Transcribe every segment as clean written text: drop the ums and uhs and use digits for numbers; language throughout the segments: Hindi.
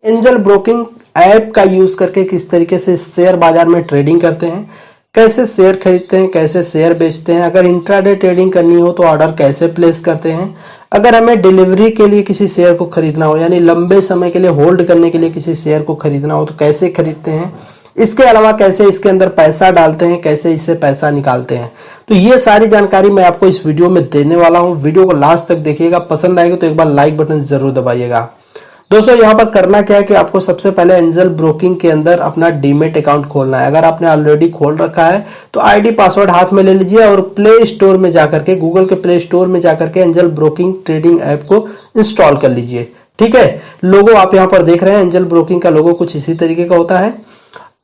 एंजल ब्रोकिंग ऐप का यूज करके किस तरीके से शेयर बाजार में ट्रेडिंग करते हैं, कैसे शेयर खरीदते हैं, कैसे शेयर बेचते हैं, अगर इंट्राडे ट्रेडिंग करनी हो तो ऑर्डर कैसे प्लेस करते हैं, अगर हमें डिलीवरी के लिए किसी शेयर को खरीदना हो यानी लंबे समय के लिए होल्ड करने के लिए किसी शेयर को खरीदना हो तो कैसे खरीदते हैं, इसके अलावा कैसे इसके अंदर पैसा डालते हैं, कैसे इससे पैसा निकालते हैं। तो ये सारी जानकारी मैं आपको इस वीडियो में देने वाला हूं। वीडियो को लास्ट तक देखिएगा, पसंद आएगी तो एक बार लाइक बटन जरूर दबाइएगा। दोस्तों यहाँ पर करना क्या है कि आपको सबसे पहले एंजल ब्रोकिंग के अंदर अपना डीमेट अकाउंट खोलना है। अगर आपने ऑलरेडी खोल रखा है तो आईडी पासवर्ड हाथ में ले लीजिए और प्ले स्टोर में जाकर के, गूगल के प्ले स्टोर में जाकर के एंजल ब्रोकिंग ट्रेडिंग ऐप को इंस्टॉल कर लीजिए। ठीक है, लोगो आप यहाँ पर देख रहे हैं, एंजल ब्रोकिंग का लोगो कुछ इसी तरीके का होता है।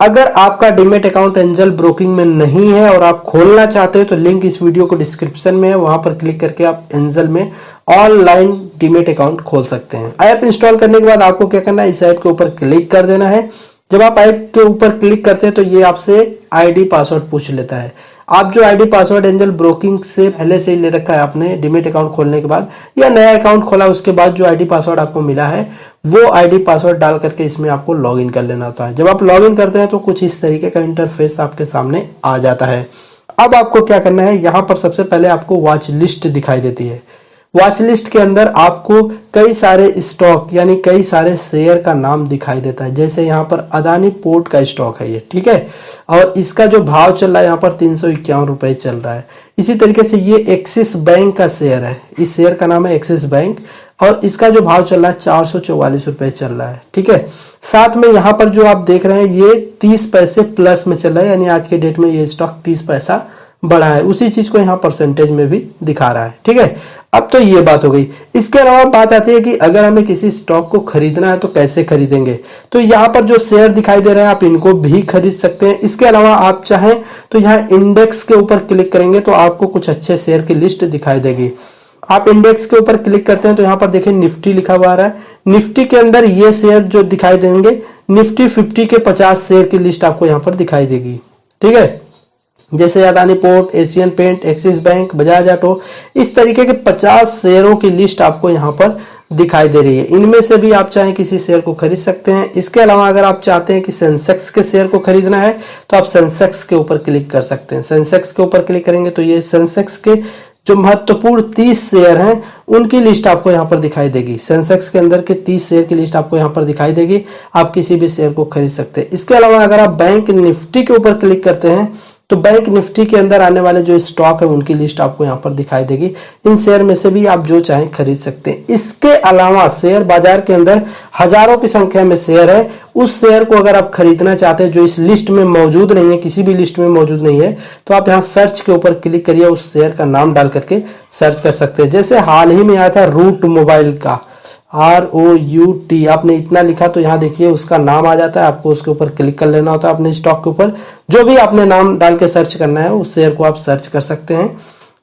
अगर आपका डीमेट अकाउंट एंजल ब्रोकिंग में नहीं है और आप खोलना चाहते हैं तो लिंक इस वीडियो को डिस्क्रिप्शन में है, वहां पर क्लिक करके आप एंजल में ऑनलाइन डीमेट अकाउंट खोल सकते हैं। ऐप इंस्टॉल करने के बाद आपको क्या करना है, इस ऐप के ऊपर क्लिक कर देना है। जब आप ऐप के ऊपर क्लिक करते हैं तो ये आपसे आईडी पासवर्ड पूछ लेता है। आप जो आईडी पासवर्ड एंजल ब्रोकिंग से पहले से ही ले रखा है आपने डीमेट अकाउंट खोलने के बाद या नया अकाउंट खोला उसके बाद जो आईडी पासवर्ड आपको मिला है वो आईडी पासवर्ड डाल करके इसमें आपको लॉगिन कर लेना होता है। जब आप लॉगिन करते हैं तो कुछ इस तरीके का इंटरफेस आपके सामने आ जाता है। अब आपको क्या करना है, यहाँ पर सबसे पहले आपको वॉच लिस्ट दिखाई देती है। वॉच लिस्ट के अंदर आपको कई सारे स्टॉक यानी कई सारे शेयर का नाम दिखाई देता है। जैसे यहाँ पर अदानी पोर्ट का स्टॉक है ये, ठीक है, और इसका जो भाव चल रहा है यहाँ पर 351 रुपए चल रहा है। इसी तरीके से ये एक्सिस बैंक का शेयर है, इस शेयर का नाम है एक्सिस बैंक और इसका जो भाव चल रहा है 444 रुपए चल रहा है। ठीक है, साथ में यहाँ पर जो आप देख रहे हैं ये 30 पैसे प्लस में चल रहा है, यानी आज के डेट में ये स्टॉक 30 पैसा बढ़ा है। उसी चीज को यहाँ परसेंटेज में भी दिखा रहा है। ठीक है, अब तो ये बात हो गई। इसके अलावा बात आती है कि अगर हमें किसी स्टॉक को खरीदना है तो कैसे खरीदेंगे। तो यहाँ पर जो शेयर दिखाई दे रहे हैं आप इनको भी खरीद सकते हैं। इसके अलावा आप चाहें तो यहाँ इंडेक्स के ऊपर क्लिक करेंगे तो आपको कुछ अच्छे शेयर की लिस्ट दिखाई देगी। आप इंडेक्स के ऊपर क्लिक करते हैं तो यहाँ पर देखिए निफ्टी लिखा हुआ आ रहा है। निफ्टी के अंदर ये शेयर जो दिखाई देंगे, निफ्टी 50 के 50 शेयर की लिस्ट आपको यहाँ पर दिखाई देगी। ठीक है, जैसे Adani port, Asian paint, Axis bank, Bajaj auto, इस तरीके के 50 शेयरों की लिस्ट आपको यहाँ पर दिखाई दे रही है। इनमें से भी आप चाहें किसी शेयर को खरीद सकते हैं। इसके अलावा अगर आप चाहते हैं कि सेंसेक्स के शेयर को खरीदना है तो आप सेंसेक्स के ऊपर क्लिक कर सकते हैं। सेंसेक्स के ऊपर क्लिक करेंगे तो ये सेंसेक्स के जो महत्वपूर्ण 30 शेयर हैं उनकी लिस्ट आपको यहाँ पर दिखाई देगी। सेंसेक्स के अंदर के 30 शेयर की लिस्ट आपको यहाँ पर दिखाई देगी। आप किसी भी शेयर को खरीद सकते हैं। इसके अलावा अगर आप बैंक निफ्टी के ऊपर क्लिक करते हैं तो बैंक निफ्टी के अंदर आने वाले जो स्टॉक है उनकी लिस्ट आपको यहाँ पर दिखाई देगी। इन शेयर में से भी आप जो चाहें खरीद सकते हैं। इसके अलावा शेयर बाजार के अंदर हजारों की संख्या में शेयर है। उस शेयर को अगर आप खरीदना चाहते हैं जो इस लिस्ट में मौजूद नहीं है, किसी भी लिस्ट में मौजूद नहीं है, तो आप यहाँ सर्च के ऊपर क्लिक करिए, उस शेयर का नाम डाल करके सर्च कर सकते हैं। जैसे हाल ही में आया था रूट मोबाइल का, ROUT, आपने इतना लिखा तो यहाँ देखिए उसका नाम आ जाता है। आपको उसके ऊपर क्लिक कर लेना होता है। अपने स्टॉक के ऊपर जो भी आपने नाम डाल के सर्च करना है उस शेयर को आप सर्च कर सकते हैं।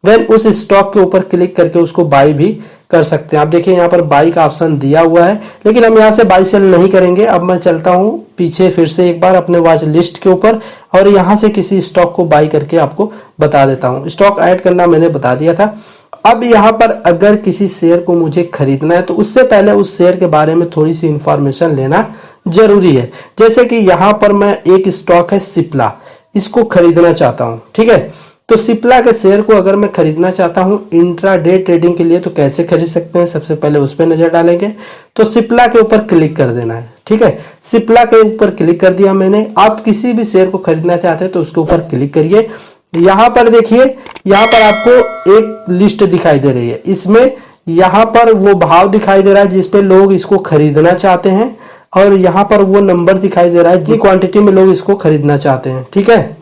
देन उस स्टॉक के ऊपर क्लिक करके उसको बाई भी कर सकते हैं। आप देखिए यहाँ पर बाई का ऑप्शन दिया हुआ है, लेकिन हम यहाँ से बाई सेल नहीं करेंगे। अब मैं चलता हूँ पीछे फिर से एक बार अपने वॉच लिस्ट के ऊपर और यहाँ से किसी स्टॉक को बाई करके आपको बता देता हूँ। स्टॉक ऐड करना मैंने बता दिया था। अब यहाँ पर अगर किसी शेयर को मुझे खरीदना है तो उससे पहले उस शेयर के बारे में थोड़ी सी इंफॉर्मेशन लेना जरूरी है। जैसे कि यहाँ पर मैं एक स्टॉक है सिप्ला, इसको खरीदना चाहता हूँ। ठीक है, तो सिप्ला के शेयर को अगर मैं खरीदना चाहता हूँ इंट्राडे ट्रेडिंग के लिए तो कैसे खरीद सकते हैं, सबसे पहले उस पर नजर डालेंगे। तो सिप्ला के ऊपर क्लिक कर देना है। ठीक है, सिप्ला के ऊपर क्लिक कर दिया मैंने। आप किसी भी शेयर को खरीदना चाहते हैं तो उसके ऊपर क्लिक करिए। यहाँ पर देखिए, यहाँ पर आपको एक लिस्ट दिखाई दे रही है। इसमें यहाँ पर वो भाव दिखाई दे रहा है जिसपे लोग इसको खरीदना चाहते हैं और यहाँ पर वो नंबर दिखाई दे रहा है जिस क्वांटिटी में लोग इसको खरीदना चाहते हैं। ठीक है,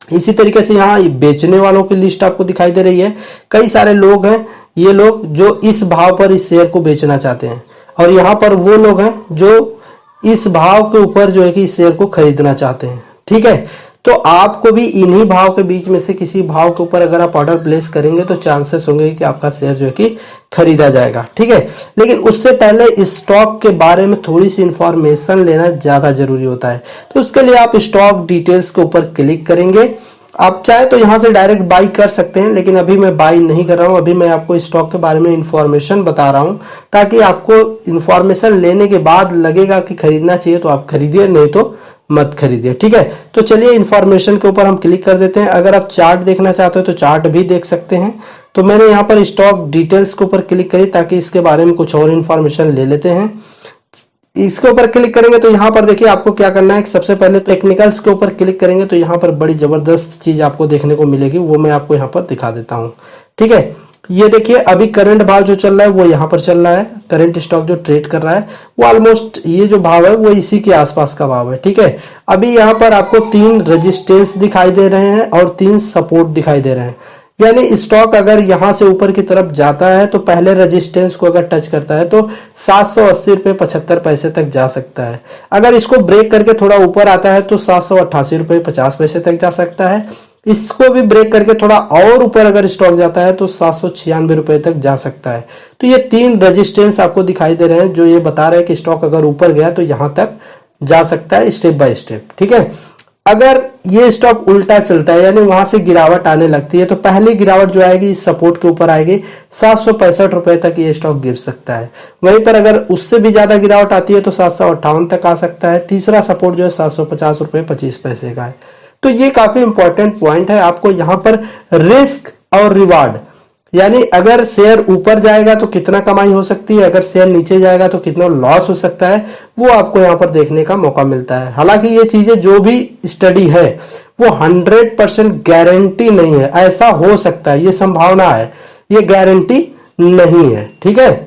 इसी तरीके से यहाँ बेचने वालों की लिस्ट आपको दिखाई दे रही है। कई सारे लोग हैं, ये लोग जो इस भाव पर इस शेयर को बेचना चाहते हैं और यहाँ पर वो लोग हैं जो इस भाव के ऊपर जो है कि इस शेयर को खरीदना चाहते हैं। ठीक है, तो आपको भी इन्हीं भाव के बीच में से किसी भाव के ऊपर अगर आप ऑर्डर प्लेस करेंगे तो चांसेस होंगे कि आपका शेयर जो है कि खरीदा जाएगा। ठीक है, लेकिन उससे पहले इस स्टॉक के बारे में थोड़ी सी इंफॉर्मेशन लेना ज्यादा जरूरी होता है। तो उसके लिए आप स्टॉक डिटेल्स के ऊपर क्लिक करेंगे आप चाहे तो यहाँ से डायरेक्ट बाई कर सकते हैं, लेकिन अभी मैं बाई नहीं कर रहा हूँ। अभी मैं आपको स्टॉक के बारे में इंफॉर्मेशन बता रहा हूँ, ताकि आपको इंफॉर्मेशन लेने के बाद लगेगा कि खरीदना चाहिए तो आप खरीदिए, नहीं तो मत खरीदिए। ठीक है, तो चलिए इंफॉर्मेशन के ऊपर हम क्लिक कर देते हैं। अगर आप चार्ट देखना चाहते हो तो चार्ट भी देख सकते हैं। तो मैंने यहाँ पर स्टॉक डिटेल्स के ऊपर क्लिक करी, ताकि इसके बारे में कुछ और इंफॉर्मेशन ले लेते हैं। इसके ऊपर क्लिक करेंगे तो यहाँ पर देखिए आपको क्या करना है। सबसे पहले टेक्निकल्स के ऊपर क्लिक करेंगे तो यहाँ पर बड़ी जबरदस्त चीज आपको देखने को मिलेगी, वो मैं आपको यहाँ पर दिखा देता हूँ। ठीक है, ये देखिए अभी करंट भाव जो चल रहा है वो यहाँ पर चल रहा है। करंट स्टॉक जो ट्रेड कर रहा है वो ऑलमोस्ट ये जो भाव है वो इसी के आसपास का भाव है। ठीक है, अभी यहाँ पर आपको 3 रेजिस्टेंस दिखाई दे रहे हैं और 3 सपोर्ट दिखाई दे रहे हैं। यानी स्टॉक अगर यहां से ऊपर की तरफ जाता है तो पहले रेजिस्टेंस को अगर टच करता है तो 780 रुपये 75 पैसे तक जा सकता है। अगर इसको ब्रेक करके थोड़ा ऊपर आता है तो 788 रुपये 50 पैसे तक जा सकता है। इसको भी ब्रेक करके थोड़ा और ऊपर अगर स्टॉक जाता है तो 796 रुपये तक जा सकता है। तो ये 3 रेजिस्टेंस आपको दिखाई दे रहे हैं, जो ये बता रहे हैं कि स्टॉक अगर ऊपर गया तो यहां तक जा सकता है स्टेप बाय स्टेप। ठीक है, अगर ये स्टॉक उल्टा चलता है यानी वहां से गिरावट आने लगती है तो पहली गिरावट जो आएगी इस सपोर्ट के ऊपर आएगी, 765 रुपए तक ये स्टॉक गिर सकता है। वहीं पर अगर उससे भी ज्यादा गिरावट आती है तो 758 तक आ सकता है। तीसरा सपोर्ट जो है 750 रुपए 25 पैसे का है। तो ये काफी इंपॉर्टेंट पॉइंट है। आपको यहाँ पर रिस्क और रिवार्ड, यानी अगर शेयर ऊपर जाएगा तो कितना कमाई हो सकती है, अगर शेयर नीचे जाएगा तो कितना लॉस हो सकता है, वो आपको यहाँ पर देखने का मौका मिलता है। हालांकि ये चीजें जो भी स्टडी है वो 100% गारंटी नहीं है। ऐसा हो सकता है, ये संभावना है, ये गारंटी नहीं है। ठीक है,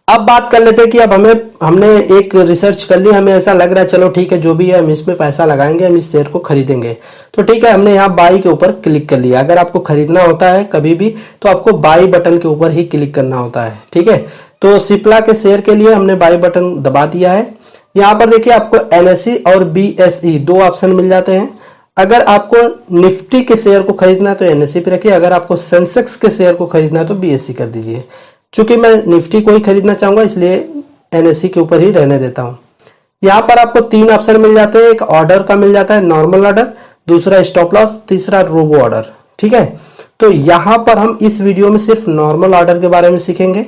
अब बात कर लेते हैं कि अब हमने एक रिसर्च कर ली, हमें ऐसा लग रहा है चलो ठीक है जो भी है हम इसमें पैसा लगाएंगे, हम इस शेयर को खरीदेंगे। तो ठीक है, हमने यहाँ बाई के ऊपर क्लिक कर लिया। अगर आपको खरीदना होता है कभी भी तो आपको बाई बटन के ऊपर ही क्लिक करना होता है। ठीक है, तो सिप्ला के शेयर के लिए हमने बाई बटन दबा दिया है। यहाँ पर देखिए आपको एनएसई और बीएसई 2 ऑप्शन मिल जाते हैं। अगर आपको निफ्टी के शेयर को खरीदना है तो एनएसई पे रखिए, अगर आपको सेंसेक्स के शेयर को खरीदना है तो बीएसई कर दीजिए। चूंकि मैं निफ्टी को ही खरीदना चाहूंगा इसलिए एनएसई के ऊपर ही रहने देता हूं। यहां पर आपको 3 ऑप्शन मिल जाते हैं। एक ऑर्डर का मिल जाता है, नॉर्मल ऑर्डर, दूसरा स्टॉप लॉस, तीसरा रोबो ऑर्डर। ठीक है, तो यहां पर हम इस वीडियो में सिर्फ नॉर्मल ऑर्डर के बारे में सीखेंगे,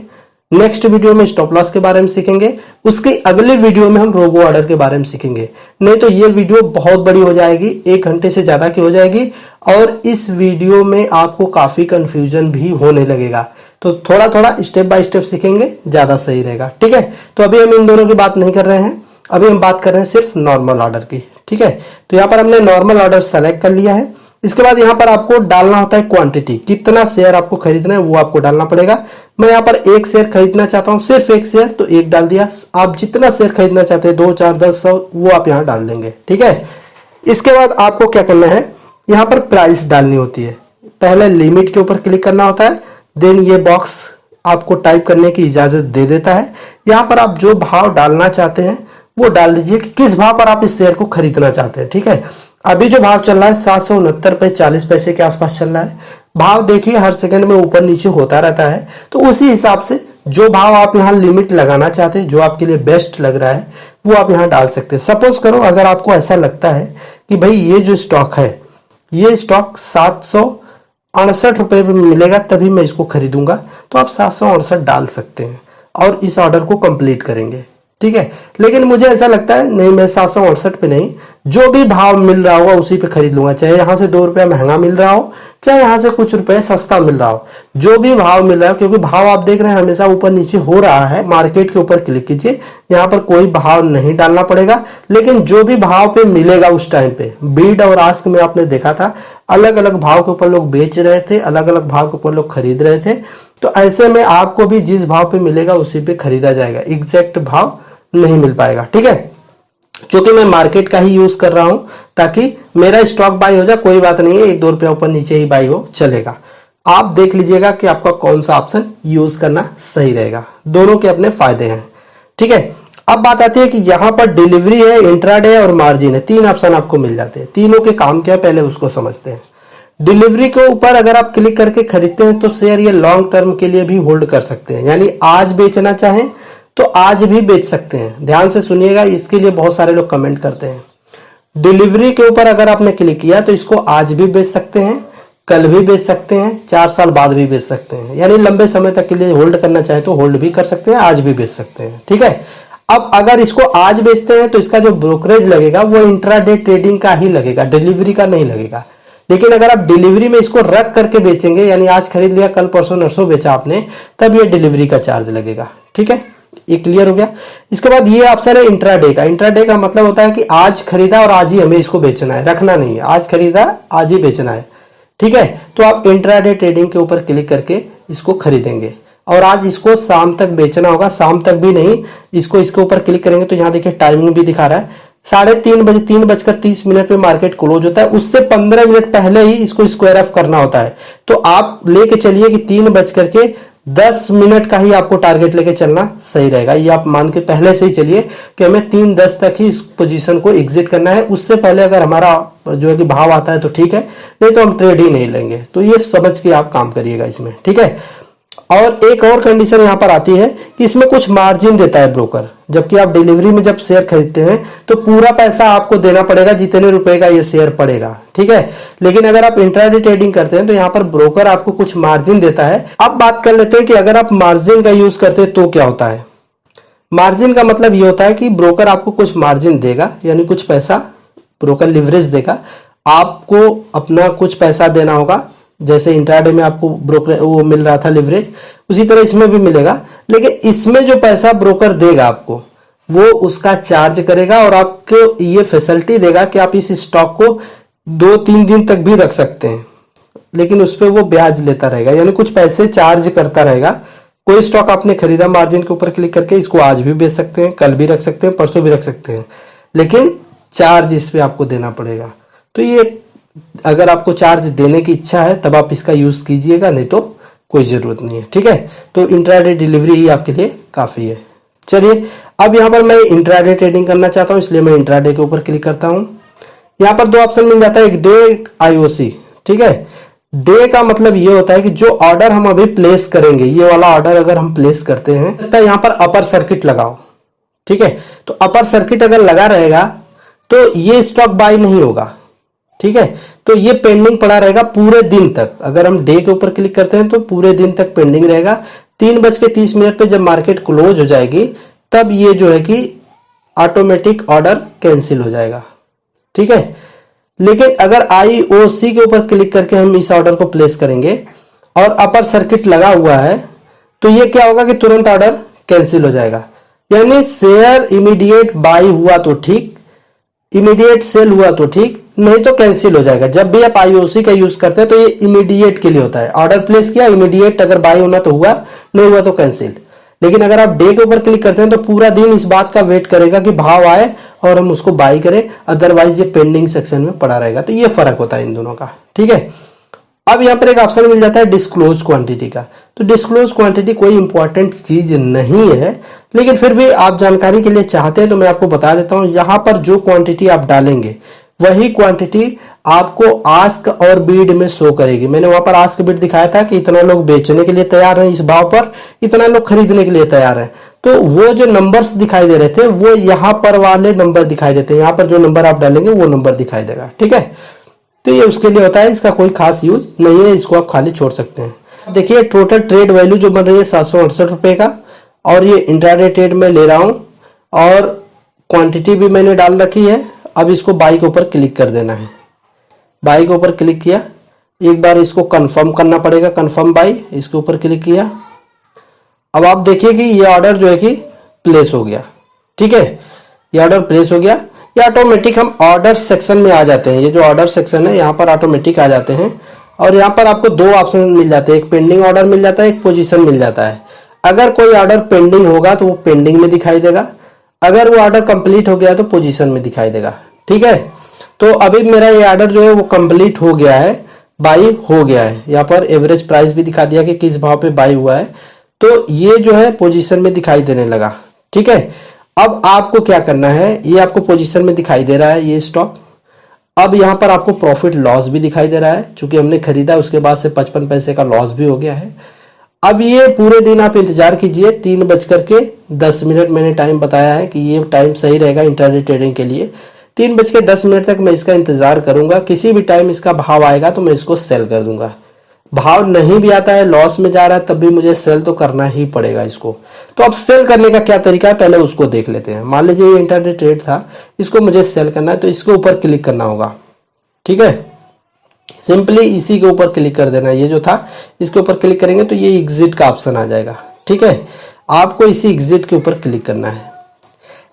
नेक्स्ट वीडियो में स्टॉप लॉस के बारे में सीखेंगे, उसके अगले वीडियो में हम रोबो ऑर्डर के बारे में सीखेंगे। नहीं तो ये वीडियो बहुत बड़ी हो जाएगी, 1 घंटे से ज्यादा की हो जाएगी और इस वीडियो में आपको काफी कंफ्यूजन भी होने लगेगा। तो थोड़ा थोड़ा स्टेप बाय स्टेप सीखेंगे, ज्यादा सही रहेगा। ठीक है, तो अभी हम इन दोनों की बात नहीं कर रहे हैं, अभी हम बात कर रहे हैं सिर्फ नॉर्मल ऑर्डर की। ठीक है, तो यहाँ पर हमने नॉर्मल ऑर्डर सेलेक्ट कर लिया है। इसके बाद यहाँ पर आपको डालना होता है क्वांटिटी, कितना शेयर आपको खरीदना है वो आपको डालना पड़ेगा। मैं यहाँ पर 1 शेयर खरीदना चाहता हूँ, सिर्फ 1 शेयर, तो 1 डाल दिया। आप जितना शेयर खरीदना चाहते हैं 2, 4, 10, 100 वो आप यहाँ डाल देंगे। ठीक है, इसके बाद आपको क्या करना है, यहाँ पर प्राइस डालनी होती है। पहले लिमिट के ऊपर क्लिक करना होता है, देन ये बॉक्स आपको टाइप करने की इजाजत दे देता है। यहाँ पर आप जो भाव डालना चाहते हैं वो डाल दीजिए कि किस भाव पर आप इस शेयर को खरीदना चाहते हैं। ठीक है, अभी जो भाव चल रहा है 769 रुपए 40 पैसे के आसपास चल रहा है। भाव देखिए हर सेकंड में ऊपर नीचे होता रहता है, तो उसी हिसाब से जो भाव आप यहाँ लिमिट लगाना चाहते हैं, जो आपके लिए बेस्ट लग रहा है वो आप यहाँ डाल सकते हैं। सपोज करो अगर आपको ऐसा लगता है कि भाई ये जो स्टॉक है, ये स्टॉक 768 रुपए में मिलेगा तभी मैं इसको खरीदूंगा, तो आप 768 डाल सकते हैं और इस ऑर्डर को कंप्लीट करेंगे। ठीक है, लेकिन मुझे ऐसा लगता है नहीं, मैं 768 पे नहीं, जो भी भाव मिल रहा होगा उसी पे खरीद लूंगा, चाहे यहां से 2 रुपया महंगा मिल रहा हो, चाहे यहां से कुछ रुपए सस्ता मिल रहा हो, जो भी भाव मिल रहा है, क्योंकि भाव आप देख रहे हैं हमेशा ऊपर नीचे हो रहा है। मार्केट के ऊपर क्लिक कीजिए, यहाँ पर कोई भाव नहीं डालना पड़ेगा, लेकिन जो भी भाव पे मिलेगा उस टाइम पे, बीड और आस्क में आपने देखा था अलग अलग भाव के ऊपर लोग बेच रहे थे, अलग अलग भाव के ऊपर लोग खरीद रहे थे। तो ऐसे में आपको भी जिस भाव पे मिलेगा उसी पे खरीदा जाएगा, एग्जैक्ट भाव नहीं मिल पाएगा। ठीक है, क्योंकि मैं मार्केट का ही यूज कर रहा हूं ताकि मेरा स्टॉक बाई हो जाए, कोई बात नहीं है, 1-2 रुपया ऊपर नीचे ही बाई हो चलेगा। आप देख लीजिएगा कि आपका कौन सा ऑप्शन यूज करना सही रहेगा, दोनों के अपने फायदे हैं। ठीक है, अब बात आती है कि यहाँ पर डिलीवरी है, इंट्राडे और मार्जिन है, 3 ऑप्शन आपको मिल जाते हैं। तीनों के काम क्या है पहले उसको समझते हैं। डिलीवरी के ऊपर अगर आप क्लिक करके खरीदते हैं तो शेयर ये लॉन्ग टर्म के लिए भी होल्ड कर सकते हैं, यानी आज बेचना चाहें तो आज भी बेच सकते हैं। ध्यान से सुनिएगा, इसके लिए बहुत सारे लोग कमेंट करते हैं। डिलीवरी के ऊपर अगर आपने क्लिक किया तो इसको आज भी बेच सकते हैं, कल भी बेच सकते हैं, 4 साल बाद भी बेच सकते हैं, यानी लंबे समय तक के लिए होल्ड करना चाहे तो होल्ड भी कर सकते हैं, आज भी बेच सकते हैं। ठीक है, अब अगर इसको आज बेचते हैं तो इसका जो ब्रोकरेज लगेगा वो इंट्राडे ट्रेडिंग का ही लगेगा, डिलीवरी का नहीं लगेगा। लेकिन अगर आप डिलीवरी में इसको रख करके बेचेंगे, यानी आज खरीद लिया कल परसों नरसों बेचा आपने, तब ये डिलीवरी का चार्ज लगेगा। ठीक है, ये क्लियर हो गया। इसके बाद ये ऑप्शन है इंट्राडे का। इंट्राडे का मतलब होता है कि आज खरीदा और आज ही हमें इसको बेचना है, रखना नहीं है, आज खरीदा आज ही बेचना है। ठीक है, तो आप इंट्राडे ट्रेडिंग के ऊपर क्लिक करके इसको खरीदेंगे और आज इसको शाम तक बेचना होगा, शाम तक भी नहीं, इसको इसके ऊपर क्लिक करेंगे तो यहाँ देखिए टाइमिंग भी दिखा रहा है 3:30 बजे, 3:30 पे मार्केट क्लोज होता है, उससे 15 मिनट पहले ही इसको स्क्वायर ऑफ करना होता है। तो आप लेके चलिए कि 3:10 का ही आपको टारगेट लेके चलना सही रहेगा। ये आप मान के पहले से ही चलिए कि हमें 3:10 तक ही इस पोजीशन को एग्जिट करना है, उससे पहले अगर हमारा जो है कि भाव आता है तो ठीक है, नहीं तो हम ट्रेड ही नहीं लेंगे। तो ये समझ के आप काम करिएगा इसमें। ठीक है, और एक और कंडीशन यहाँ पर आती है कि इसमें कुछ मार्जिन देता है ब्रोकर, जबकि आप डिलीवरी में जब शेयर खरीदते हैं तो पूरा पैसा आपको देना पड़ेगा जितने रुपए का ये शेयर पड़ेगा। ठीक है, लेकिन अगर आप इंट्राडे ट्रेडिंग करते हैं तो यहाँ पर ब्रोकर आपको कुछ मार्जिन देता है। अब बात कर लेते हैं कि अगर आप मार्जिन का यूज करते हैं तो क्या होता है। मार्जिन का मतलब ये होता है कि ब्रोकर आपको कुछ मार्जिन देगा, यानी कुछ पैसा ब्रोकर लिवरेज देगा, आपको अपना कुछ पैसा देना होगा। जैसे इंट्राडे में आपको ब्रोकर वो मिल रहा था लिवरेज, उसी तरह इसमें भी मिलेगा, लेकिन इसमें जो पैसा ब्रोकर देगा आपको वो उसका चार्ज करेगा और आपको ये फैसिलिटी देगा कि आप इस स्टॉक को 2-3 दिन तक भी रख सकते हैं, लेकिन उस पर वो ब्याज लेता रहेगा, यानी कुछ पैसे चार्ज करता रहेगा। कोई स्टॉक आपने खरीदा मार्जिन के ऊपर क्लिक करके, इसको आज भी बेच सकते हैं, कल भी रख सकते हैं, परसों भी रख सकते हैं, लेकिन चार्ज इस पे आपको देना पड़ेगा। तो ये अगर आपको चार्ज देने की इच्छा है तब आप इसका यूज कीजिएगा, नहीं तो कोई जरूरत नहीं है। ठीक है, तो इंट्राडे डिलीवरी ही आपके लिए काफी है। चलिए, अब यहाँ पर मैं इंट्राडे ट्रेडिंग करना चाहता हूँ, इसलिए मैं इंट्राडे के ऊपर क्लिक करता हूँ। यहाँ पर 2 ऑप्शन मिल जाता है, एक डे एक आईओसी। ठीक है, डे का मतलब ये होता है कि जो ऑर्डर हम अभी प्लेस करेंगे, ये वाला ऑर्डर अगर हम प्लेस करते हैं तो यहाँ पर अपर सर्किट लगाओ। ठीक है, तो अपर सर्किट अगर लगा रहेगा तो ये स्टॉक बाय नहीं होगा। ठीक है, तो ये पेंडिंग पड़ा रहेगा पूरे दिन तक। अगर हम डे के ऊपर क्लिक करते हैं तो पूरे दिन तक पेंडिंग रहेगा। 3:30 पे जब मार्केट क्लोज हो जाएगी तब ये जो है कि ऑटोमेटिक ऑर्डर कैंसिल हो जाएगा। ठीक है, लेकिन अगर आईओसी के ऊपर क्लिक करके हम इस ऑर्डर को प्लेस करेंगे और अपर सर्किट लगा हुआ है तो ये क्या होगा कि तुरंत ऑर्डर कैंसिल हो जाएगा, यानी शेयर इमीडिएट बाई हुआ तो ठीक, इमीडिएट सेल हुआ तो ठीक, नहीं तो कैंसिल हो जाएगा। जब भी आप आईओसी का यूज करते हैं तो ये इमीडिएट के लिए होता है, ऑर्डर प्लेस किया इमीडिएट, अगर बाय होना तो हुआ, नहीं हुआ तो कैंसिल। लेकिन अगर आप डे के ऊपर क्लिक करते हैं तो पूरा दिन इस बात का वेट करेगा कि भाव आए और हम उसको बाय करें, अदरवाइज ये पेंडिंग सेक्शन में पड़ा रहेगा। तो ये फर्क होता है इन दोनों का। ठीक है, अब यहाँ पर एक ऑप्शन मिल जाता है डिस्क्लोज क्वांटिटी का। तो डिस्क्लोज क्वांटिटी कोई इंपॉर्टेंट चीज नहीं है, लेकिन फिर भी आप जानकारी के लिए चाहते हैं तो मैं आपको बता देता हूं। यहाँ पर जो क्वांटिटी आप डालेंगे वही क्वांटिटी आपको आस्क और बीड में शो करेगी। मैंने वहां पर आस्क बीड दिखाया था कि इतना लोग बेचने के लिए तैयार हैं इस भाव पर, इतना लोग खरीदने के लिए तैयार हैं। तो वो जो नंबर्स दिखाई दे रहे थे वो यहाँ पर वाले नंबर दिखाई देते हैं, यहाँ पर जो नंबर आप डालेंगे वो नंबर दिखाई देगा। ठीक है, तो ये उसके लिए होता है, इसका कोई खास यूज नहीं है, इसको आप खाली छोड़ सकते हैं। देखिए टोटल ट्रेड वैल्यू जो बन रही है 768 रुपए का, और ये इंट्राडे ट्रेड में ले रहा हूं और क्वांटिटी भी मैंने डाल रखी है। अब इसको बाई के ऊपर क्लिक कर देना है। बाई के ऊपर क्लिक किया, एक बार इसको कंफर्म करना पड़ेगा, कंफर्म बाई, इसके ऊपर क्लिक किया। अब आप देखिए कि ये ऑर्डर जो है कि प्लेस हो गया। ठीक है, ये ऑर्डर प्लेस हो गया। ये ऑटोमेटिक हम ऑर्डर सेक्शन में आ जाते हैं। ये जो ऑर्डर सेक्शन है यहाँ पर ऑटोमेटिक आ जाते हैं और यहाँ पर आपको 2 ऑप्शन मिल जाते हैं, एक पेंडिंग ऑर्डर मिल जाता है, एक पोजीशन मिल जाता है। अगर कोई ऑर्डर पेंडिंग होगा तो वो पेंडिंग में दिखाई देगा, अगर वो ऑर्डर कंप्लीट हो गया तो पोजीशन में दिखाई देगा। ठीक है, तो अभी मेरा ये ऑर्डर जो है वो कंप्लीट हो गया है, बाई हो गया है। यहाँ पर एवरेज प्राइस भी दिखा दिया कि किस भाव पे बाई हुआ है, तो ये जो है पोजीशन में दिखाई देने लगा। ठीक है, अब आपको क्या करना है, ये आपको पोजीशन में दिखाई दे रहा है ये स्टॉक। अब यहाँ पर आपको प्रॉफिट लॉस भी दिखाई दे रहा है, चूंकि हमने खरीदा उसके बाद से 55 पैसे का लॉस भी हो गया है। अब ये पूरे दिन आप इंतजार कीजिए, 3:10 मैंने टाइम बताया है कि ये टाइम सही रहेगा इंट्राडे ट्रेडिंग के लिए। 3:10 तक मैं इसका इंतजार करूंगा। किसी भी टाइम इसका भाव आएगा तो मैं इसको सेल कर दूंगा। भाव नहीं भी आता है, लॉस में जा रहा है, तब भी मुझे सेल तो करना ही पड़ेगा इसको। तो अब सेल करने का क्या तरीका है पहले उसको देख लेते हैं। मान लीजिए ये इंटरडे ट्रेड था, इसको मुझे सेल करना है तो इसके ऊपर क्लिक करना होगा। ठीक है, सिंपली इसी के ऊपर क्लिक कर देना है। ये जो था इसके ऊपर क्लिक करेंगे तो ये एग्जिट का ऑप्शन आ जाएगा। ठीक है, आपको इसी एग्जिट के ऊपर क्लिक करना है।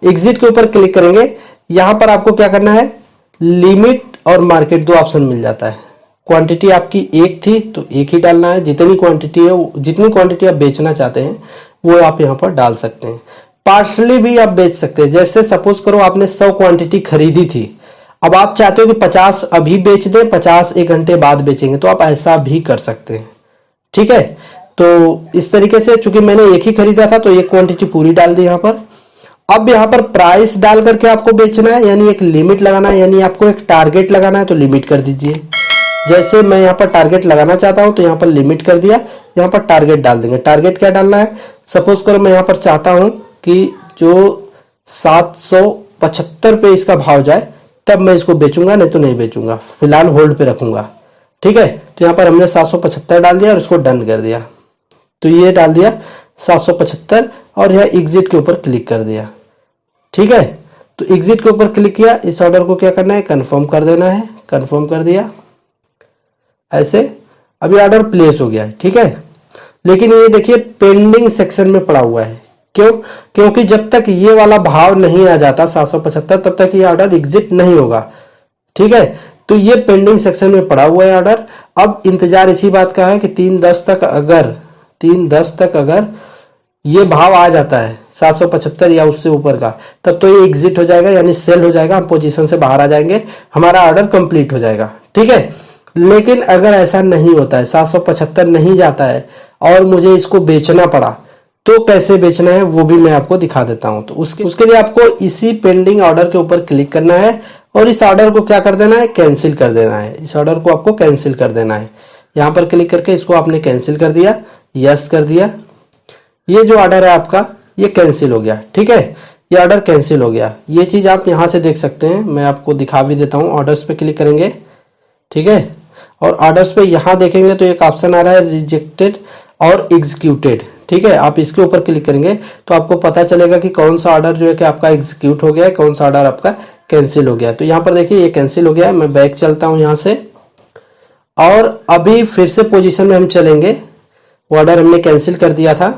एग्जिट के ऊपर क्लिक करेंगे, यहां पर आपको क्या करना है, लिमिट और मार्केट दो ऑप्शन मिल जाता है। क्वांटिटी आपकी एक थी तो एक ही डालना है, जितनी क्वांटिटी है, जितनी क्वांटिटी आप बेचना चाहते हैं वो आप यहां पर डाल सकते हैं। पार्शली भी आप बेच सकते हैं। जैसे सपोज करो आपने 100 क्वांटिटी खरीदी थी, अब आप चाहते हो कि 50 अभी बेच दें, 50 1 घंटे बाद बेचेंगे, तो आप ऐसा भी कर सकते हैं। ठीक है, तो इस तरीके से, चूंकि मैंने एक ही खरीदा था तो एक क्वांटिटी पूरी डाल दी यहां पर। अब यहां पर प्राइस डाल करके आपको बेचना है, यानी एक लिमिट लगाना है, यानी आपको एक टारगेट लगाना है तो लिमिट कर दीजिए। जैसे मैं यहाँ पर टारगेट लगाना चाहता हूं तो यहाँ पर लिमिट कर दिया, यहाँ पर टारगेट डाल देंगे। टारगेट क्या डालना है, सपोज करो मैं यहाँ पर चाहता हूं कि जो 775 पे इसका भाव जाए तब मैं इसको बेचूंगा, नहीं तो नहीं बेचूंगा, फिलहाल होल्ड पे रखूंगा। ठीक है, तो यहाँ पर हमने 775 डाल दिया और इसको डन कर दिया। तो ये डाल दिया 775 और यह एग्जिट के ऊपर क्लिक कर दिया। ठीक है, तो एग्जिट के ऊपर क्लिक किया, इस ऑर्डर को क्या करना है, कंफर्म कर देना है। कंफर्म कर दिया ऐसे, अभी ऑर्डर प्लेस हो गया है। ठीक है, लेकिन ये देखिए पेंडिंग सेक्शन में पड़ा हुआ है। क्यों? क्योंकि जब तक ये वाला भाव नहीं आ जाता 775 तब तक ये ऑर्डर एग्जिट नहीं होगा। ठीक है, तो ये पेंडिंग सेक्शन में पड़ा हुआ है ऑर्डर। अब इंतजार इसी बात का है कि 3:10 तक अगर ये भाव आ जाता है 775 या उससे ऊपर का, तब तो ये एग्जिट हो जाएगा, यानी सेल हो जाएगा, हम पोजीशन से बाहर आ जाएंगे, हमारा ऑर्डर कंप्लीट हो जाएगा। ठीक है, लेकिन अगर ऐसा नहीं होता है, 775 नहीं जाता है और मुझे इसको बेचना पड़ा, तो कैसे बेचना है वो भी मैं आपको दिखा देता हूं। तो उसके लिए आपको इसी पेंडिंग ऑर्डर के ऊपर क्लिक करना है और इस ऑर्डर को क्या कर देना है, कैंसिल कर देना है। इस ऑर्डर को आपको कैंसिल कर देना है। यहां पर क्लिक करके इसको आपने कैंसिल कर दिया, यस कर दिया। ये जो ऑर्डर है आपका ये कैंसिल हो गया। ठीक है, ये ऑर्डर कैंसिल हो गया। ये चीज आप यहां से देख सकते हैं, मैं आपको दिखा भी देता हूं। ऑर्डर्स पे क्लिक करेंगे, ठीक है, और ऑर्डर्स पे यहां देखेंगे तो एक ऑप्शन आ रहा है रिजेक्टेड और एग्जीक्यूटेड। ठीक है, आप इसके ऊपर क्लिक करेंगे तो आपको पता चलेगा कि कौन सा ऑर्डर जो है कि आपका एग्जीक्यूट हो गया है, कौन सा ऑर्डर आपका कैंसिल हो गया। तो यहाँ पर देखिए ये कैंसिल हो गया है। मैं बैक चलता हूं यहां से और अभी फिर से पोजीशन में हम चलेंगे। वो ऑर्डर हमने कैंसिल कर दिया था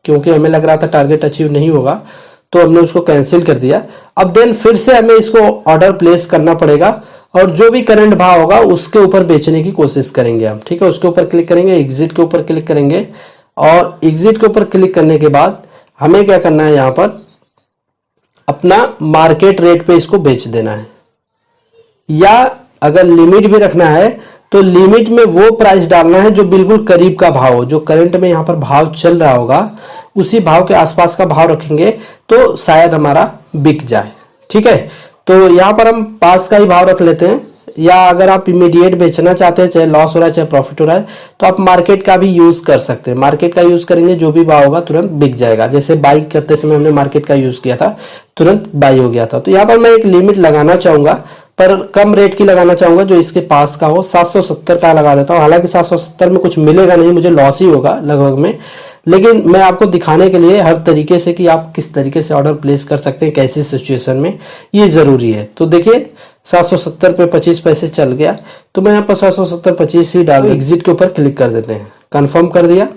क्योंकि हमें लग रहा था टारगेट अचीव नहीं होगा, तो हमने उसको कैंसिल कर दिया। अब देन फिर से हमें इसको ऑर्डर प्लेस करना पड़ेगा और जो भी करंट भाव होगा उसके ऊपर बेचने की कोशिश करेंगे हम। ठीक है, उसके ऊपर क्लिक करेंगे, एग्जिट के ऊपर क्लिक करेंगे और एग्जिट के ऊपर क्लिक करने के बाद हमें क्या करना है, यहां पर अपना मार्केट रेट पे इसको बेच देना है, या अगर लिमिट भी रखना है तो लिमिट में वो प्राइस डालना है जो बिल्कुल करीब का भाव हो, जो करंट में यहां पर भाव चल रहा होगा उसी भाव के आसपास का भाव रखेंगे तो शायद हमारा बिक जाए। ठीक है, तो यहां पर हम पास का ही भाव रख लेते हैं, या अगर आप इमीडिएट बेचना चाहते हैं, चाहे लॉस हो रहा है चाहे प्रॉफिट हो रहा है, तो आप मार्केट का भी यूज कर सकते हैं। मार्केट का यूज करेंगे, जो भी भाव होगा तुरंत बिक जाएगा। जैसे बाई करते समय हमने मार्केट का यूज किया था, तुरंत बाई हो गया था। तो यहाँ पर मैं एक लिमिट लगाना चाहूंगा, पर कम रेट की लगाना चाहूंगा जो इसके पास का हो। 770 का लगा देता हूँ। हालांकि 770 में कुछ मिलेगा नहीं, मुझे लॉस ही होगा लगभग में, लेकिन मैं आपको दिखाने के लिए हर तरीके से कि आप किस तरीके से ऑर्डर प्लेस कर सकते हैं, कैसी सिचुएशन में, ये जरूरी है। तो देखिए 770 पे 25 पैसे चल गया, तो मैं यहाँ पर 770 25 ही डाल, एग्जिट के ऊपर क्लिक कर देते हैं। कंफर्म कर दिया।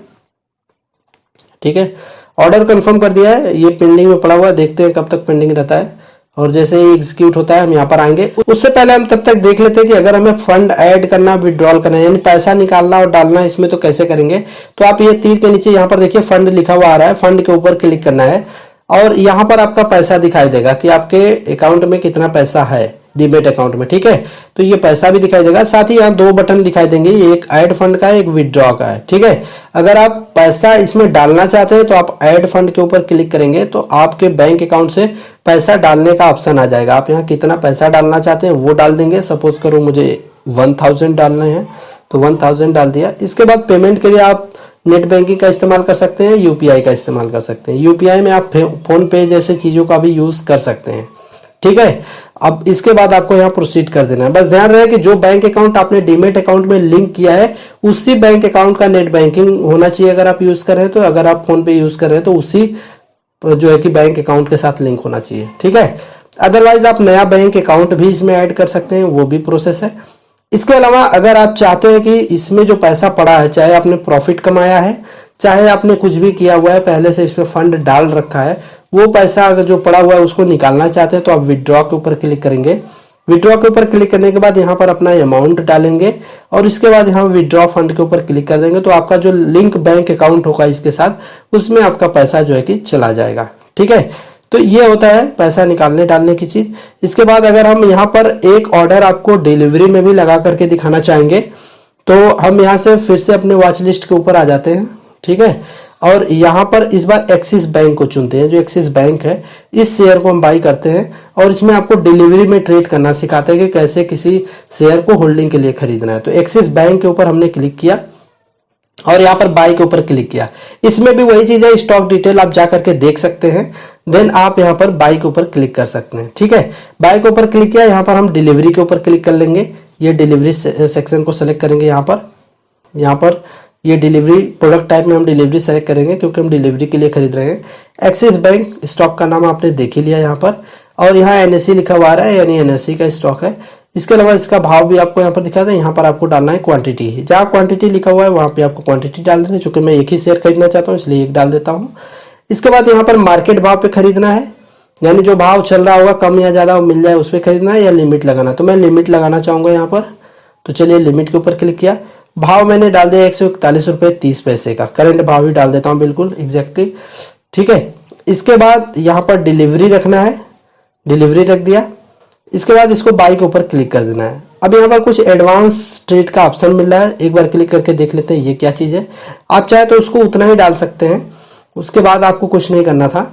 ठीक है, ऑर्डर कंफर्म कर दिया है। ये पेंडिंग में पड़ा हुआ है, देखते हैं कब तक पेंडिंग रहता है, और जैसे ही एग्जीक्यूट होता है हम यहाँ पर आएंगे। उससे पहले हम तब तक देख लेते हैं कि अगर हमें फंड ऐड करना, विड्रॉल करना है, यानी पैसा निकालना और डालना है इसमें, तो कैसे करेंगे। तो आप ये तीर के नीचे यहाँ पर देखिए फंड लिखा हुआ आ रहा है, फंड के ऊपर क्लिक करना है और यहाँ पर आपका पैसा दिखाई देगा कि आपके अकाउंट में कितना पैसा है, डीमेट अकाउंट में। ठीक है, तो ये पैसा भी दिखाई देगा। साथ ही यहाँ 2 बटन दिखाई देंगे, एक ऐड फंड का है, एक विड्रॉ का है। ठीक है, अगर आप पैसा इसमें डालना चाहते हैं तो आप ऐड फंड के ऊपर क्लिक करेंगे तो आपके बैंक अकाउंट से पैसा डालने का ऑप्शन आ जाएगा। आप यहाँ कितना पैसा डालना चाहते हैं वो डाल देंगे। सपोज करो मुझे 1000 डालने हैं तो 1000 डाल दिया। इसके बाद पेमेंट के लिए आप नेट बैंकिंग का इस्तेमाल कर सकते हैं, यूपीआई का इस्तेमाल कर सकते हैं। यूपीआई में आप फोन पे जैसे चीजों का भी यूज कर सकते हैं। ठीक है, अब इसके बाद आपको यहाँ प्रोसीड कर देना है। बस ध्यान रहे कि जो बैंक अकाउंट आपने डीमेट अकाउंट में लिंक किया है उसी बैंक अकाउंट का नेट बैंकिंग होना चाहिए अगर आप यूज कर रहे हैं तो। अगर आप फोन पे यूज कर रहे हैं तो उसी जो है कि बैंक अकाउंट के साथ लिंक होना चाहिए, ठीक है। अदरवाइज आप नया बैंक अकाउंट भी इसमें ऐड कर सकते हैं, वो भी प्रोसेस है। इसके अलावा अगर आप चाहते हैं कि इसमें जो पैसा पड़ा है, चाहे आपने प्रॉफिट कमाया है चाहे आपने कुछ भी किया हुआ है, पहले से इसमें फंड डाल रखा है, वो पैसा अगर जो पड़ा हुआ है उसको निकालना चाहते हैं तो आप विड्रॉ के ऊपर क्लिक करेंगे। विड्रॉ के ऊपर क्लिक करने के बाद यहाँ पर अपना अमाउंट डालेंगे और इसके बाद यहाँ विड्रॉ फंड के ऊपर क्लिक कर देंगे तो आपका जो लिंक बैंक अकाउंट होगा इसके साथ उसमें आपका पैसा जो है कि चला जाएगा, ठीक है। तो ये होता है पैसा निकालने डालने की चीज। इसके बाद अगर हम यहाँ पर एक ऑर्डर आपको डिलीवरी में भी लगा करके दिखाना चाहेंगे तो हम यहाँ से फिर से अपने वॉच लिस्ट के ऊपर आ जाते हैं, ठीक है। और यहाँ पर इस बार एक्सिस बैंक को चुनते हैं। जो एक्सिस बैंक है इस शेयर को हम बाई करते हैं और इसमें आपको डिलीवरी में ट्रेड करना सिखाते हैं कि कैसे किसी शेयर को होल्डिंग के लिए खरीदना है। तो एक्सिस बैंक के ऊपर हमने क्लिक किया और यहाँ पर बाई के ऊपर क्लिक किया। इसमें भी वही चीज है, स्टॉक डिटेल आप जा करके देख सकते हैं, देन आप यहाँ पर बाई के ऊपर क्लिक कर सकते हैं, ठीक है। बाई के ऊपर क्लिक किया, यहाँ पर हम डिलीवरी के ऊपर क्लिक कर लेंगे। ये डिलीवरी सेक्शन को सेलेक्ट करेंगे। यहाँ पर ये डिलीवरी प्रोडक्ट टाइप में हम डिलीवरी सेलेक्ट करेंगे क्योंकि हम डिलीवरी के लिए खरीद रहे हैं। एक्सिस बैंक स्टॉक का नाम आपने देख ही लिया यहाँ पर, और यहाँ एनएससी लिखा हुआ आ रहा है, यानी एनएससी का स्टॉक है। इसके अलावा इसका भाव भी आपको यहाँ पर दिखा था। यहाँ पर आपको डालना है क्वांटिटी, जहाँ क्वांटिटी लिखा हुआ है वहाँ पे आपको क्वांटिटी डाल देना है। चूंकि मैं एक ही शेयर खरीदना चाहता हूँ इसलिए एक डाल देता हूँ। इसके बाद यहाँ पर मार्केट भाव पे खरीदना है, यानी जो भाव चल रहा होगा कम या ज्यादा मिल जाए उस पर खरीदना है, या लिमिट लगाना। तो मैं लिमिट लगाना चाहूंगा यहाँ पर, तो चलिए लिमिट के ऊपर क्लिक किया। भाव मैंने डाल दिया 141 रुपये 30 पैसे का, करंट भाव ही डाल देता हूँ बिल्कुल एग्जैक्टली, ठीक है। इसके बाद यहाँ पर डिलीवरी रखना है, डिलीवरी रख दिया। इसके बाद इसको बाई के ऊपर क्लिक कर देना है। अब यहाँ पर कुछ एडवांस ट्रेड का ऑप्शन मिल रहा है, एक बार क्लिक करके देख लेते हैं ये क्या चीज है। आप चाहे तो उसको उतना ही डाल सकते हैं, उसके बाद आपको कुछ नहीं करना था,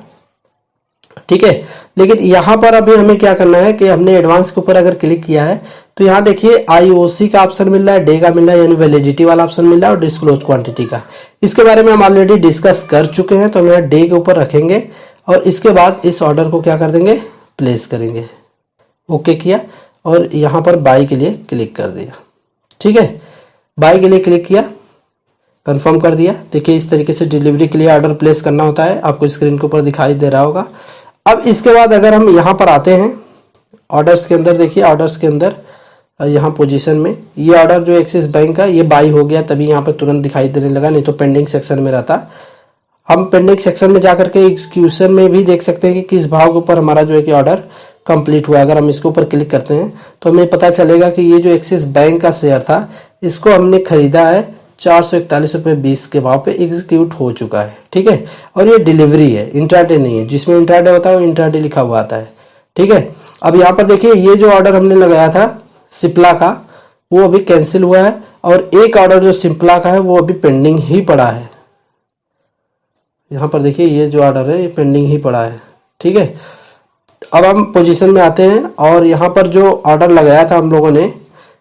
ठीक है। लेकिन यहाँ पर अभी हमें क्या करना है कि हमने एडवांस के ऊपर अगर क्लिक किया है तो यहाँ देखिए आईओसी का ऑप्शन मिल रहा है, डे का मिल रहा है यानी वैलिडिटी वाला ऑप्शन मिल रहा है, और डिस्क्लोज क्वांटिटी का। इसके बारे में हम ऑलरेडी डिस्कस कर चुके हैं, तो हम यहाँ डे के ऊपर रखेंगे और इसके बाद इस ऑर्डर को क्या कर देंगे, प्लेस करेंगे। ओके किया और यहाँ पर बाई के लिए क्लिक कर दिया, ठीक है। बाई के लिए क्लिक किया, कंफर्म कर दिया। देखिए इस तरीके से डिलीवरी के लिए ऑर्डर प्लेस करना होता है, आपको स्क्रीन के ऊपर दिखाई दे रहा होगा। अब इसके बाद अगर हम यहाँ पर आते हैं ऑर्डर्स के अंदर, देखिए ऑर्डर्स के अंदर यहाँ पोजीशन में ये ऑर्डर जो एक्सिस बैंक का ये बाई हो गया, तभी यहाँ पर तुरंत दिखाई देने लगा, नहीं तो पेंडिंग सेक्शन में रहता। हम पेंडिंग सेक्शन में जाकर के एग्जीक्यूशन में भी देख सकते हैं कि किस भाव के ऊपर हमारा जो है कि ऑर्डर कंप्लीट हुआ। अगर हम इसके ऊपर क्लिक करते हैं तो हमें पता चलेगा कि ये जो एक्सिस बैंक का शेयर था इसको हमने खरीदा है 441 रुपये 20 के भाव पे एग्जीक्यूट हो चुका है, ठीक है। और ये डिलीवरी है, इंट्राडे नहीं है। जिसमें इंट्राडे होता है वो इंट्राडे लिखा हुआ आता है, ठीक है। अब यहाँ पर देखिए ये जो ऑर्डर हमने लगाया था सिप्ला का वो अभी कैंसिल हुआ है, और एक ऑर्डर जो सिप्ला का है वो अभी पेंडिंग ही पड़ा है। यहाँ पर देखिए ये जो ऑर्डर है ये पेंडिंग ही पड़ा है, ठीक है। अब हम पोजीशन में आते हैं और यहाँ पर जो ऑर्डर लगाया था हम लोगों ने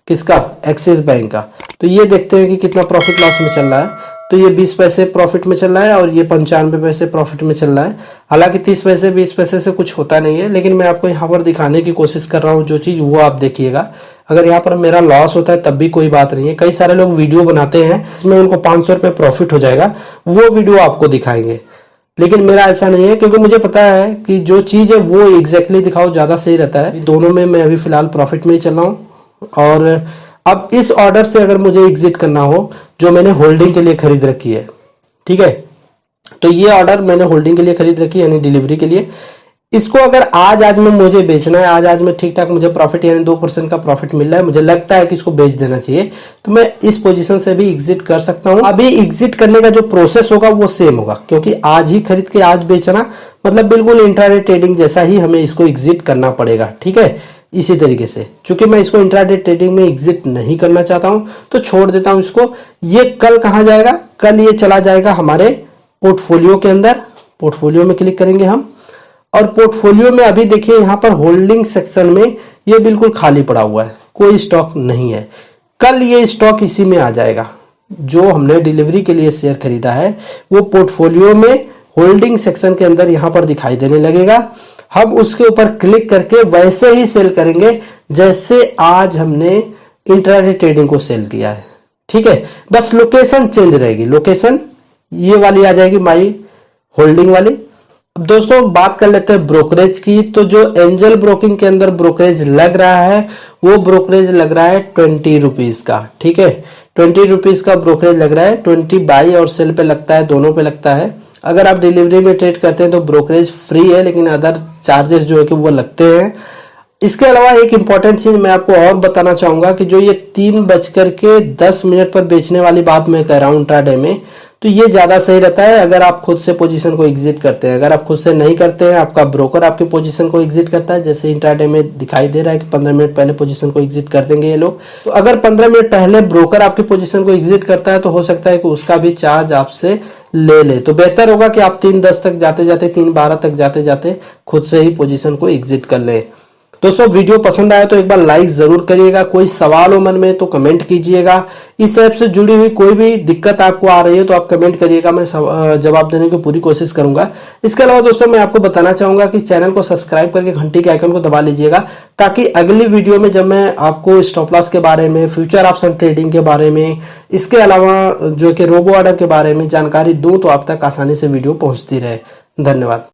किसका, एक्सिस बैंक का, तो ये देखते हैं कि कितना प्रॉफिट लॉस में चल रहा है। तो ये 20 पैसे प्रॉफिट में चल रहा है और ये 95 पैसे प्रॉफिट में चल रहा है। हालांकि 30 पैसे 20 पैसे से कुछ होता नहीं है, लेकिन मैं आपको यहाँ पर दिखाने की कोशिश कर रहा हूँ जो चीज़, वो आप देखिएगा। अगर यहाँ पर मेरा लॉस होता है तब भी कोई बात नहीं है। कई सारे लोग वीडियो बनाते हैं इसमें उनको 500 रुपये प्रॉफिट हो जाएगा, वो वीडियो आपको दिखाएंगे, लेकिन मेरा ऐसा नहीं है, क्योंकि मुझे पता है कि जो चीज़ है वो एग्जैक्टली दिखाओ ज़्यादा सही रहता है। दोनों में मैं अभी फिलहाल प्रॉफिट में ही चल रहा हूँ। और अब इस ऑर्डर से अगर मुझे एग्जिट करना हो जो मैंने होल्डिंग के लिए खरीद रखी है, ठीक है, तो ये ऑर्डर मैंने होल्डिंग के लिए खरीद रखी है यानी डिलीवरी के लिए। इसको अगर आज में मुझे बेचना है, आज में ठीक ठाक मुझे प्रॉफिट यानी 2% का प्रॉफिट मिल रहा है, मुझे लगता है कि इसको बेच देना चाहिए, तो मैं इस पोजीशन से भी एग्जिट कर सकता हूं। अभी एग्जिट करने का जो प्रोसेस होगा वो सेम होगा, क्योंकि आज ही खरीद के आज बेचना मतलब बिल्कुल इंट्राडे ट्रेडिंग जैसा ही हमें इसको एग्जिट करना पड़ेगा, ठीक है। इसी तरीके से चूंकि मैं इसको इंट्राडे ट्रेडिंग में एग्जिट नहीं करना चाहता हूं तो छोड़ देता हूं इसको। ये कल कहां जाएगा, कल ये चला जाएगा हमारे पोर्टफोलियो के अंदर। पोर्टफोलियो में क्लिक करेंगे हम, और पोर्टफोलियो में अभी देखिए यहाँ पर होल्डिंग सेक्शन में ये बिल्कुल खाली पड़ा हुआ है, कोई स्टॉक नहीं है। कल ये स्टॉक इसी में आ जाएगा, जो हमने डिलीवरी के लिए शेयर खरीदा है वो पोर्टफोलियो में होल्डिंग सेक्शन के अंदर यहाँ पर दिखाई देने लगेगा। हम उसके ऊपर क्लिक करके वैसे ही सेल करेंगे जैसे आज हमने इंट्राडे ट्रेडिंग को सेल किया है। ठीक है, बस लोकेशन चेंज रहेगी, लोकेशन ये वाली आ जाएगी माई होल्डिंग वाली। अब दोस्तों बात कर लेते हैं ब्रोकरेज की। तो जो एंजल ब्रोकिंग के अंदर ब्रोकरेज लग रहा है वो ब्रोकरेज लग रहा है 20 रुपीज का। ठीक है, 20 रुपीज का ब्रोकरेज लग रहा है। 20 बाई और सेल पे लगता है, दोनों पे लगता है। अगर आप डिलीवरी में ट्रेड करते हैं तो ब्रोकरेज फ्री है, लेकिन अदर चार्जेस जो है कि वो लगते हैं। इसके अलावा एक इंपॉर्टेंट चीज मैं आपको और बताना चाहूंगा कि जो ये 3:10 पर बेचने वाली बात मैं कह रहा हूं इंट्राडे में, तो ये ज्यादा सही रहता है अगर आप खुद से पोजीशन को एग्जिट करते हैं। अगर आप खुद से नहीं करते हैं, आपका ब्रोकर आपकी पोजीशन को एग्जिट करता है, जैसे इंट्राडे में दिखाई दे रहा है कि 15 मिनट पहले पोजीशन को एग्जिट कर देंगे ये लोग। तो अगर 15 मिनट पहले ब्रोकर आपकी पोजीशन को एग्जिट करता है तो हो सकता है कि उसका भी चार्ज आपसे ले। तो बेहतर होगा कि आप 3:10 तक जाते जाते, 3:12 तक जाते जाते खुद से ही पोजीशन को एग्जिट कर लें। दोस्तों वीडियो पसंद आया तो एक बार लाइक जरूर करिएगा। कोई सवाल हो मन में तो कमेंट कीजिएगा। इस ऐप से जुड़ी हुई कोई भी दिक्कत आपको आ रही है तो आप कमेंट करिएगा, मैं जवाब देने की पूरी कोशिश करूंगा। इसके अलावा दोस्तों मैं आपको बताना चाहूंगा कि चैनल को सब्सक्राइब करके घंटी के आइकन को दबा लीजिएगा, ताकि अगली वीडियो में जब मैं आपको स्टॉप लॉस के बारे में, फ्यूचर ऑप्शन ट्रेडिंग के बारे में, इसके अलावा जो कि रोबो ऑर्डर के बारे में जानकारी दूं तो आप तक आसानी से वीडियो पहुंचती रहे। धन्यवाद।